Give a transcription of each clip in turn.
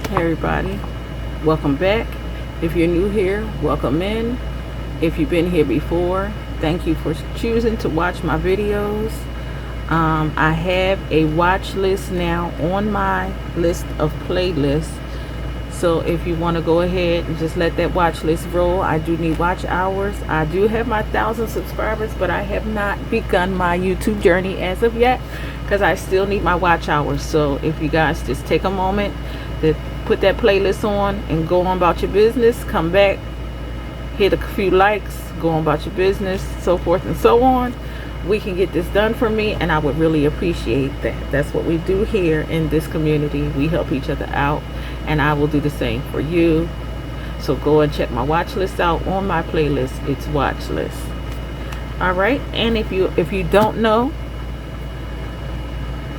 Hey everybody, welcome back. If you're new here, welcome in. If you've been here before, thank you for choosing to watch my videos. I have a watch list now on my list of playlists. So if you want to go ahead and just let that watch list roll, I do need watch hours. I do have my 1,000 subscribers, but I have not begun my YouTube journey as of yet because I still need my watch hours. So if you guys just take a moment to put that playlist on and go on about your business, come back, hit a few likes, go on about your business, so forth and so on, we can get this done for me, and I would really appreciate that. That's what we do here in this community. We help each other out, and I will do the same for you. So go and check my watch list out on my playlist. It's watch list. All right, and if you don't know,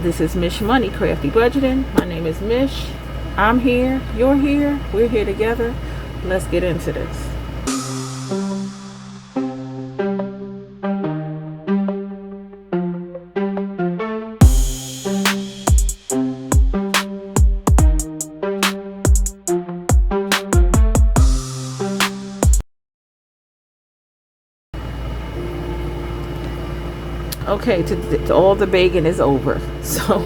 this is Mish Money Crafty Budgeting. My name is Mish. I'm here, you're here, we're here together. Let's get into this. Okay, to all the begging is over. So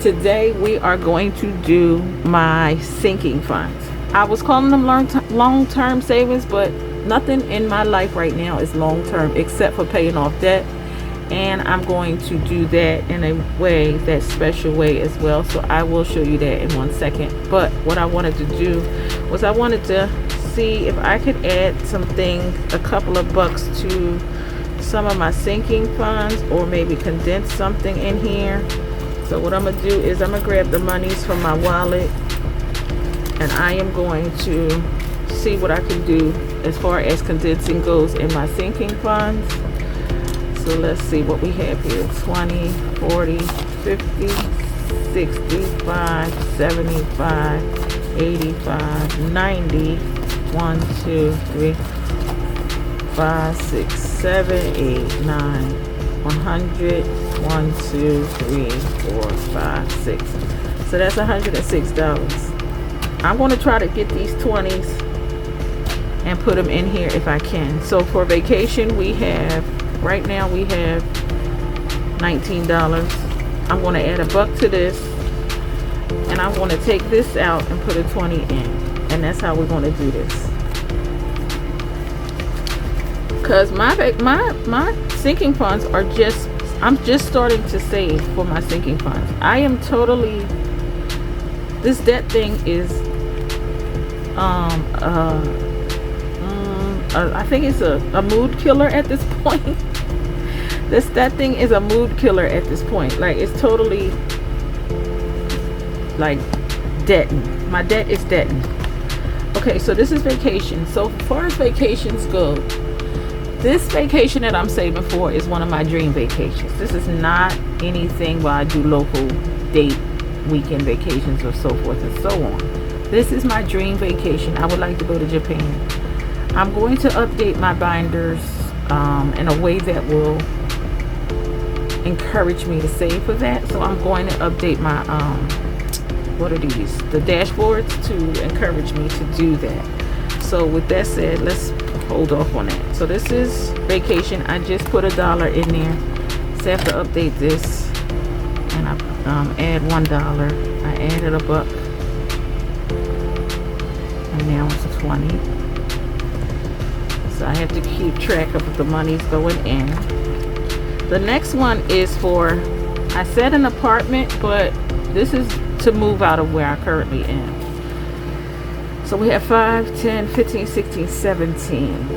today we are going to do my sinking funds. I was calling them long-term savings, but nothing in my life right now is long-term except for paying off debt. And I'm going to do that in a way, that special way as well. So I will show you that in 1 second. But what I wanted to do was I wanted to see if I could add a couple of bucks to some of my sinking funds, or maybe condense something in here. So what I'm gonna do is I'm gonna grab the monies from my wallet, and I am going to see what I can do as far as condensing goes in my sinking funds. So let's see what we have here. 20, 40, 50, 65, 75, 85, 90, 1, 2, 3, 5, 6, 7, 8, 9, 100, 1, 2, 3, 4, 5, 6. So that's $106. I'm going to try to get these 20s and put them in here if I can. So for vacation, right now we have $19. I'm going to add $1 to this, and I'm going to take this out and put a 20 in, and that's how we're going to do this. Because my sinking funds are I'm just starting to save for my sinking funds. I am totally, this debt thing is, I think it's a mood killer at this point. That thing is a mood killer at this point. Like, it's totally, like, debting. My debt is debting. Okay, so this is vacation. So as far as vacations go, this vacation that I'm saving for is one of my dream vacations. This is not anything where I do local date weekend vacations or so forth and so on. This is my dream vacation. I would like to go to Japan. I'm going to update my binders in a way that will encourage me to save for that. So I'm going to update my, the dashboards, to encourage me to do that. So with that said, let's hold off on that. So this is vacation. I just put $1 in there. So I have to update this, and I add $1. I added $1, and now it's 20. So I have to keep track of the monies going in. The next one is for, I said an apartment, but this is to move out of where I currently am. So we have 5, 10, 15, 16, 17.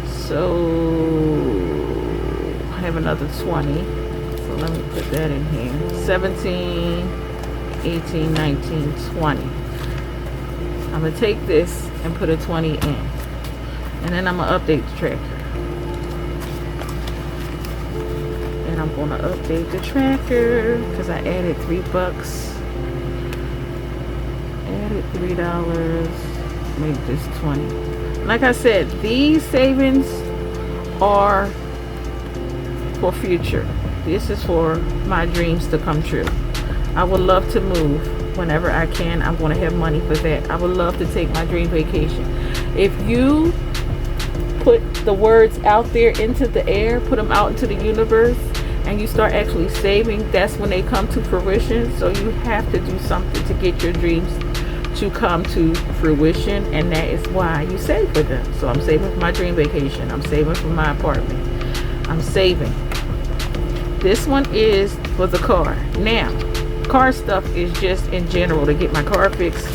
So I have another 20. So let me put that in here. 17, 18, 19, 20. I'm going to take this and put a 20 in. And then I'm going to update the tracker. And I'm going to update the tracker because I added $3. Added $3, make this 20. Like I said, these savings are for future. This is for my dreams to come true. I would love to move whenever I can. I'm going to have money for that. I would love to take my dream vacation. If you put the words out there into the air, put them out into the universe, and you start actually saving, that's when they come to fruition. So you have to do something to get your dreams to come to fruition, and that is why you save for them. So I'm saving for my dream vacation. I'm saving for my apartment. I'm saving. This one is for the car. Now, car stuff is just in general to get my car fixed,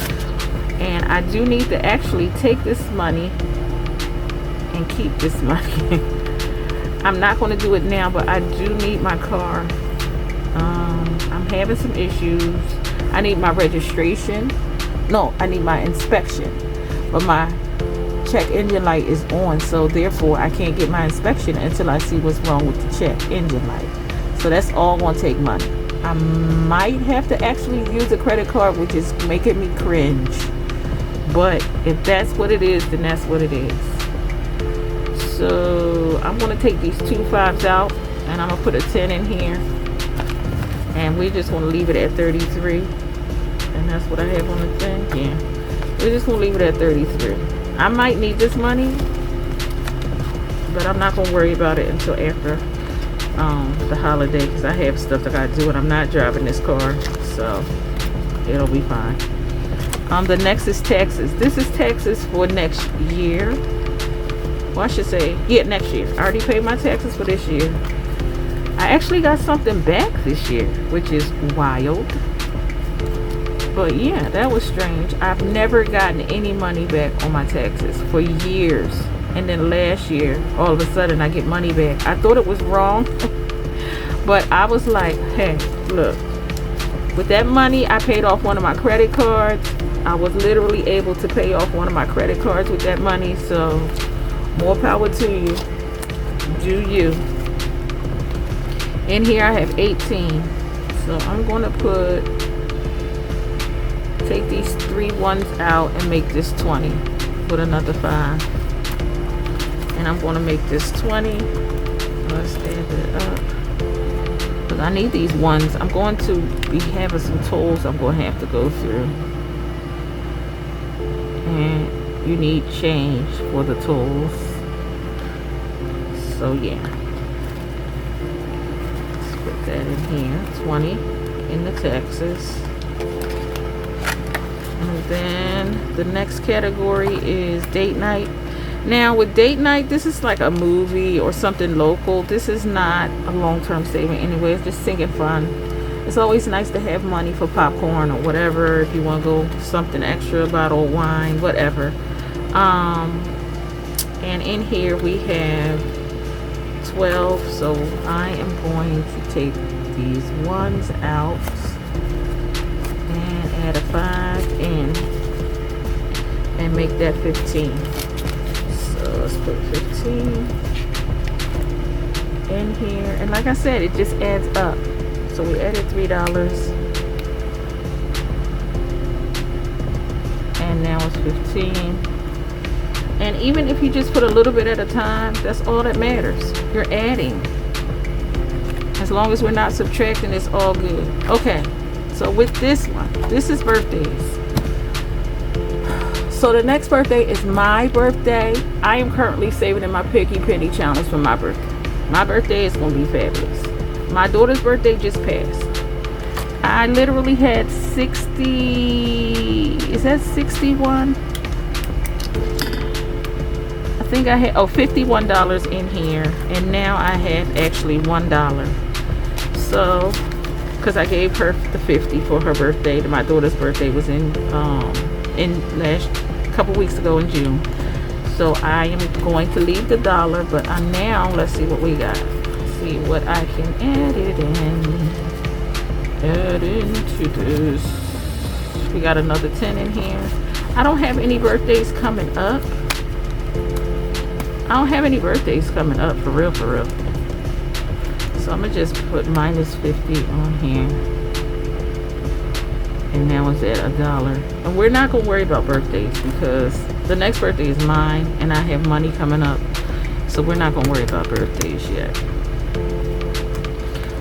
and I do need to actually take this money and keep this money. I'm not going to do it now, but I do need my car. I'm having some issues. I need my registration. No, I need my inspection, but my check engine light is on, so therefore I can't get my inspection until I see what's wrong with the check engine light. So that's all going to take money. I might have to actually use a credit card, which is making me cringe, but if that's what it is, then that's what it is. So I'm going to take these 2 5s out, and I'm going to put a 10 in here, and we just want to leave it at 33. And that's what I have on the thing. Yeah, we're just gonna leave it at 33. I might need this money, but I'm not gonna worry about it until after the holiday, because I have stuff that I gotta do, and I'm not driving this car, so it'll be fine. The next is taxes. This is taxes for next year. Well, I should say, yeah, next year. I already paid my taxes for this year. I actually got something back this year, which is wild. But yeah, that was strange. I've never gotten any money back on my taxes for years. And then last year, all of a sudden, I get money back. I thought it was wrong. But I was like, hey, look. With that money, I paid off one of my credit cards. I was literally able to pay off one of my credit cards with that money. So, more power to you. Do you. In here, I have 18. So, I'm going to take these 3 ones out and make this 20 with another 5. And I'm going to make this 20. Let's add it up. Because I need these ones. I'm going to be having some tolls I'm going to have to go through. And you need change for the tolls. So yeah. Let's put that in here. 20 in the taxes. And then the next category is date night. Now with date night, this is like a movie or something local. This is not a long-term saving anyway. It's just singing fun. It's always nice to have money for popcorn or whatever. If you want to go something extra, a bottle of wine, whatever. And in here we have 12. So I am going to take these ones out and add a 5 in and make that 15. So let's put 15 in here, and like I said, it just adds up. So we added $3, and now it's 15. And even if you just put a little bit at a time, that's all that matters. You're adding. As long as we're not subtracting, it's all good. Okay. So with this one, this is birthdays. So the next birthday is my birthday. I am currently saving in my Piggy Penny challenge for my birthday. My birthday is going to be fabulous. My daughter's birthday just passed. I literally had 60, is that 61? I think I had, $51 in here. And now I have actually $1. So, because I gave her the 50 for her birthday. My daughter's birthday was in last couple weeks ago in June. So I am going to leave the $1, but now let's see what we got. Let's see what I can add it in. Add into this. We got another 10 in here. I don't have any birthdays coming up. I don't have any birthdays coming up for real, for real. So I'm gonna just put minus 50 on here. And now it's at $1. And we're not gonna worry about birthdays because the next birthday is mine and I have money coming up. So we're not gonna worry about birthdays yet.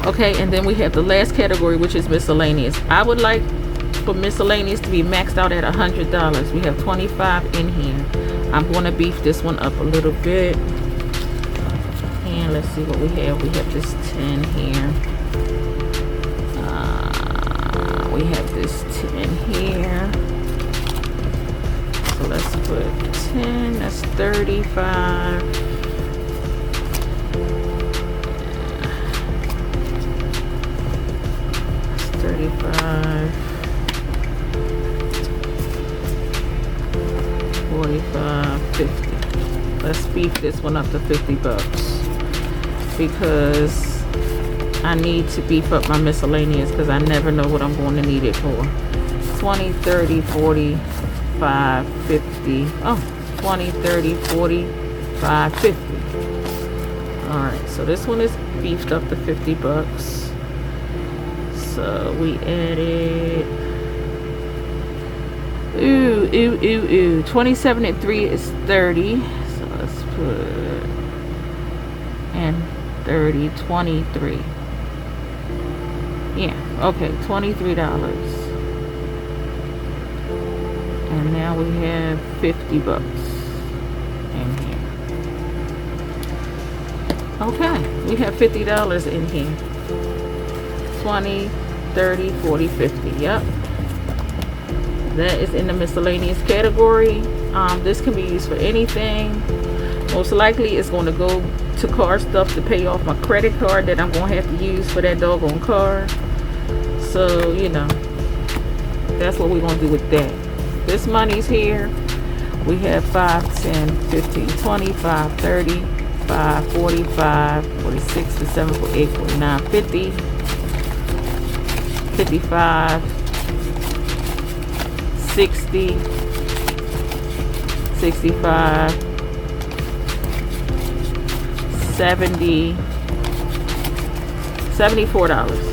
Okay, and then we have the last category, which is miscellaneous. I would like for miscellaneous to be maxed out at $100. We have 25 in here. I'm going to beef this one up a little bit. And let's see what we have. We have this 10 here. We have this 10 here. So let's put 10. That's 35. That's 35. 45, 50. Let's beef this one up to $50 because I need to beef up my miscellaneous because I never know what I'm going to need it for. 20, 30, 45, 50. Oh, 20, 30, 45, 50. Alright, so this one is beefed up to $50. So we added 27 and 3 is 30. So let's put and 30, 23. Yeah, okay, $23. And now we have $50 in here. Okay, we have $50 in here. 20, 30, 40, 50. Yep. That is in the miscellaneous category. This can be used for anything. Most likely it's going to go to car stuff to pay off my credit card that I'm going to have to use for that doggone car. So, you know, that's what we're going to do with that. This money's here. We have 5, 10, 15, 25, 30, 5, 45, 46, 47, 48, 49, 50, 55, 60, 65, 70, $74.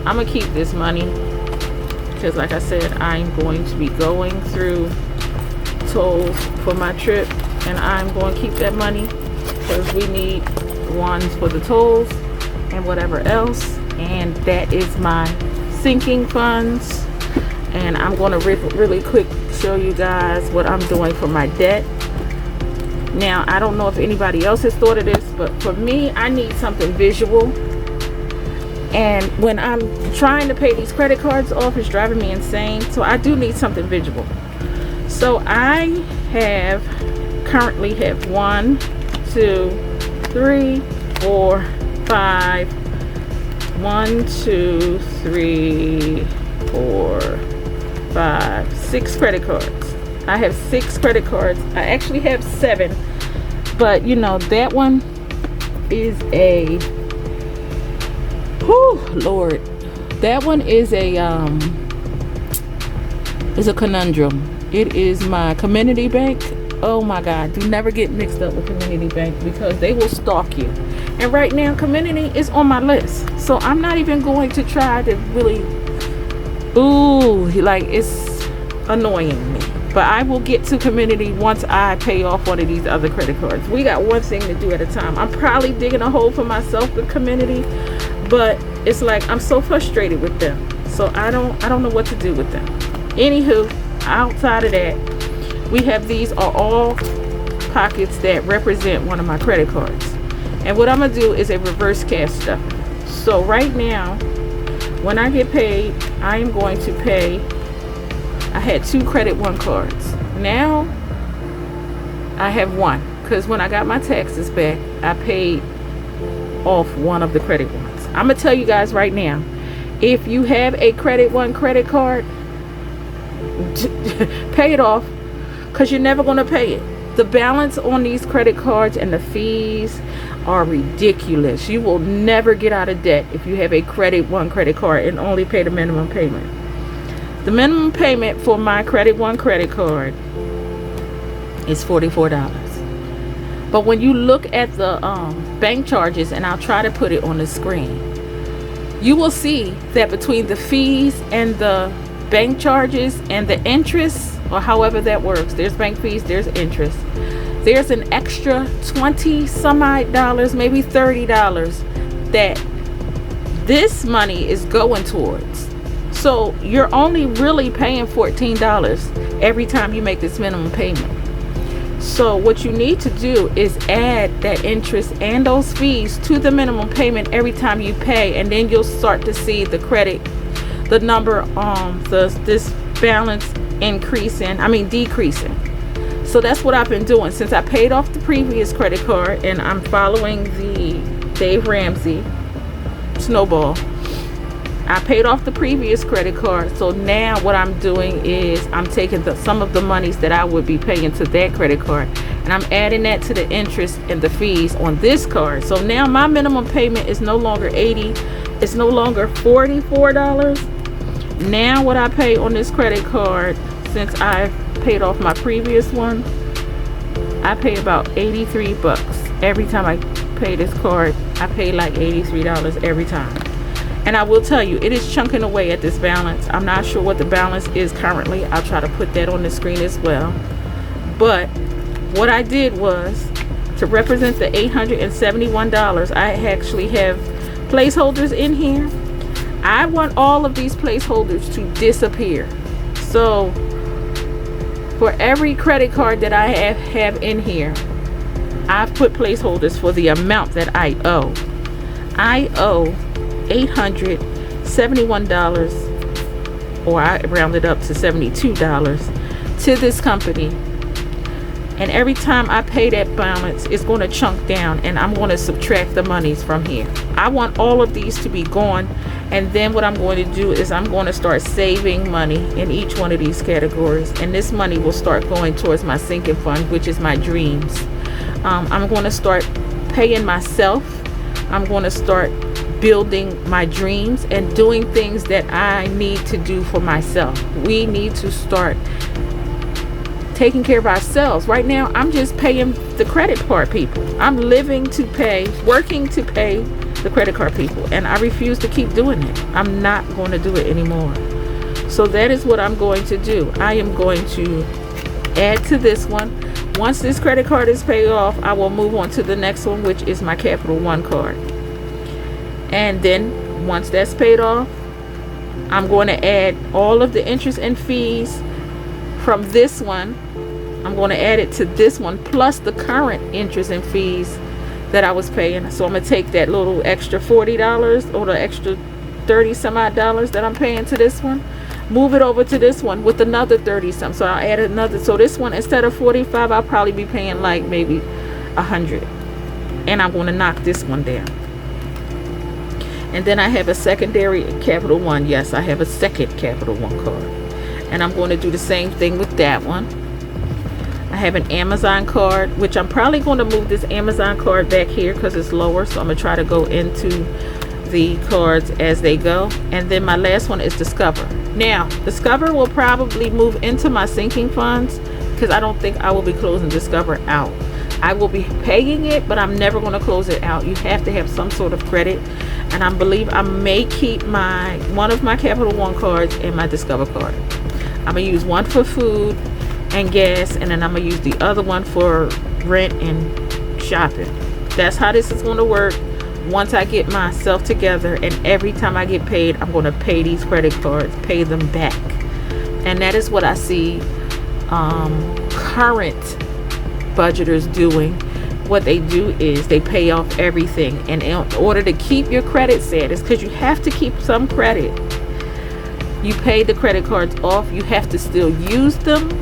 I'm gonna keep this money because, like I said, I'm going to be going through tolls for my trip, and I'm going to keep that money because we need ones for the tolls and whatever else. And that is my sinking funds. And I'm going to really quick show you guys what I'm doing for my debt. Now, I don't know if anybody else has thought of this, but for me, I need something visual. And when I'm trying to pay these credit cards off, it's driving me insane. So I do need something visual. So I currently have 1, 2, 3, 4, 5. 1, 2, 3, 4, 5, 6 credit cards. I have 6 credit cards. I actually have 7, but you know that one is a Lord. That one is a conundrum. It is my Community Bank. Oh my God, do never get mixed up with Community Bank because they will stalk you. And right now, Community is on my list. So I'm not even going to try to really, like, it's annoying me. But I will get to Community once I pay off one of these other credit cards. We got one thing to do at a time. I'm probably digging a hole for myself with Community, but it's like I'm so frustrated with them. So I don't know what to do with them. Anywho, outside of that, we have these are all pockets that represent one of my credit cards. And what I'm going to do is a reverse cash stuff. So right now, when I get paid, I am going to pay. I had 2 Credit One cards. Now, I have 1. Because when I got my taxes back, I paid off one of the Credit Ones. I'm going to tell you guys right now, if you have a Credit One credit card, pay it off. Because you're never going to pay it. The balance on these credit cards and the fees are ridiculous. You will never get out of debt if you have a Credit One credit card and only pay the minimum payment. The minimum payment for my Credit One credit card is $44. But when you look at the bank charges, and I'll try to put it on the screen, you will see that between the fees and the bank charges and the interest, or however that works, there's bank fees, there's interest, there's an extra 20 some odd dollars, maybe $30 that this money is going towards. So you're only really paying $14 every time you make this minimum payment. So what you need to do is add that interest and those fees to the minimum payment every time you pay, and then you'll start to see the credit, the number, this balance decreasing. So that's what I've been doing since I paid off the previous credit card, and I'm following the Dave Ramsey snowball. I paid off the previous credit card, so now what I'm doing is I'm taking some of the monies that I would be paying to that credit card, and I'm adding that to the interest and the fees on this card. So now my minimum payment is no longer $80, it's no longer $44. Now what I pay on this credit card, since I've paid off my previous one, I pay about $83 every time I pay this card. I pay like $83 every time. And I will tell you, it is chunking away at this balance. I'm not sure what the balance is currently. I'll try to put that on the screen as well. But what I did was, to represent the $871, I actually have placeholders in here. I want all of these placeholders to disappear. So for every credit card that I have in here, I've put placeholders for the amount that I owe. I owe $871, or I rounded up to $72, to this company. And every time I pay that balance, it's going to chunk down, and I'm going to subtract the monies from here. I want all of these to be gone, and then what I'm going to do is I'm going to start saving money in each one of these categories, and this money will start going towards my sinking fund, which is my dreams. I'm going to start paying myself. I'm going to start building my dreams and doing things that I need to do for myself. We need to start taking care of ourselves. Right now, I'm just paying the credit card people. I'm working to pay the credit card people, and I refuse to keep doing it. I'm not going to do it anymore. So that is what I'm going to do. I am going to add to this one. Once this credit card is paid off, I will move on to the next one, which is my Capital One card. And then once that's paid off, I'm going to add all of the interest and fees from this one. I'm going to add it to this one, plus the current interest and fees that I was paying. So I'm going to take that little extra $40 or the extra 30 some odd dollars that I'm paying to this one, move it over to this one with another 30 some. So I'll add another. So this one, instead of 45, I'll probably be paying like maybe 100. And I'm going to knock this one down. And then I have a secondary Capital One. Yes, I have a second Capital One card. And I'm going to do the same thing with that one. I have an Amazon card, which I'm probably going to move this Amazon card back here because it's lower. So I'm going to try to go into the cards as they go. And then my last one is Discover. Now, Discover will probably move into my sinking funds because I don't think I will be closing Discover out. I will be paying it, but I'm never going to close it out. You have to have some sort of credit. And I believe I may keep one of my Capital One cards and my Discover card. I'm going to use one for food and gas, and then I'm going to use the other one for rent and shopping. That's how this is going to work once I get myself together. And every time I get paid, I'm going to pay these credit cards, pay them back. And that is what I see current budgeters doing. What they do is they pay off everything, and in order to keep your credit status, because you have to keep some credit, you pay the credit cards off. You have to still use them,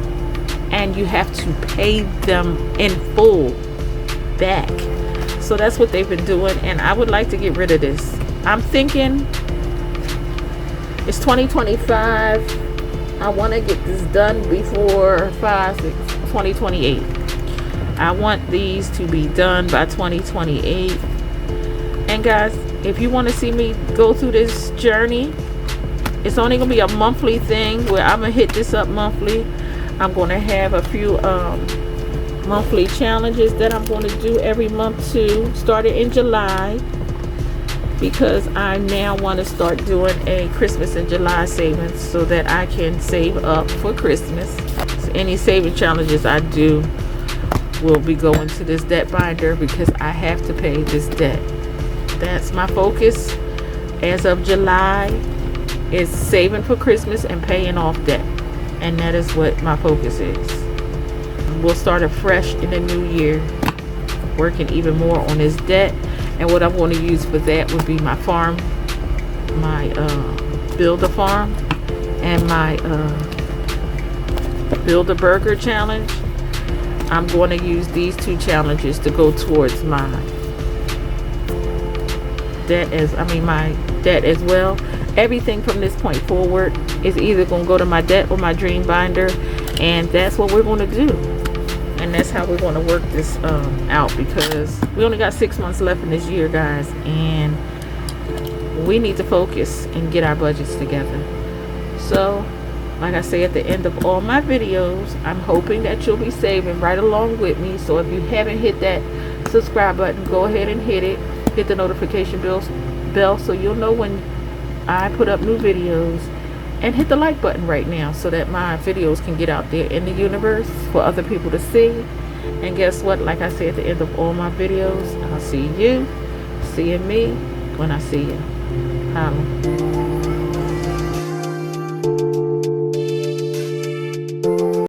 and you have to pay them in full back. So that's what they've been doing, and I would like to get rid of this. I'm thinking it's 2025. I want to get this done before 2028. I want these to be done by 2028. And guys, if you want to see me go through this journey, it's only going to be a monthly thing where I'm going to hit this up monthly. I'm going to have a few monthly challenges that I'm going to do every month too, started in July, because I now want to start doing a Christmas and July savings so that I can save up for Christmas. So any saving challenges I do will be going to this debt binder because I have to pay this debt. That's my focus. as of July is saving for Christmas and paying off debt. And that is what my focus is. We'll start afresh in the new year, working even more on this debt. And what I'm going to use for that would be my farm, my build a farm, and my build a burger challenge. I'm going to use these two challenges to go towards my debt as well. Everything from this point forward is either going to go to my debt or my dream binder, and that's what we're going to do. And that's how we're going to work this out, because we only got 6 months left in this year, guys, and we need to focus and get our budgets together. So like I say at the end of all my videos, I'm hoping that you'll be saving right along with me. So if you haven't hit that subscribe button, go ahead and hit it. Hit the notification bell so you'll know when I put up new videos, and hit the like button right now so that my videos can get out there in the universe for other people to see. And guess what? Like I say at the end of all my videos, I'll see you seeing me when I see you.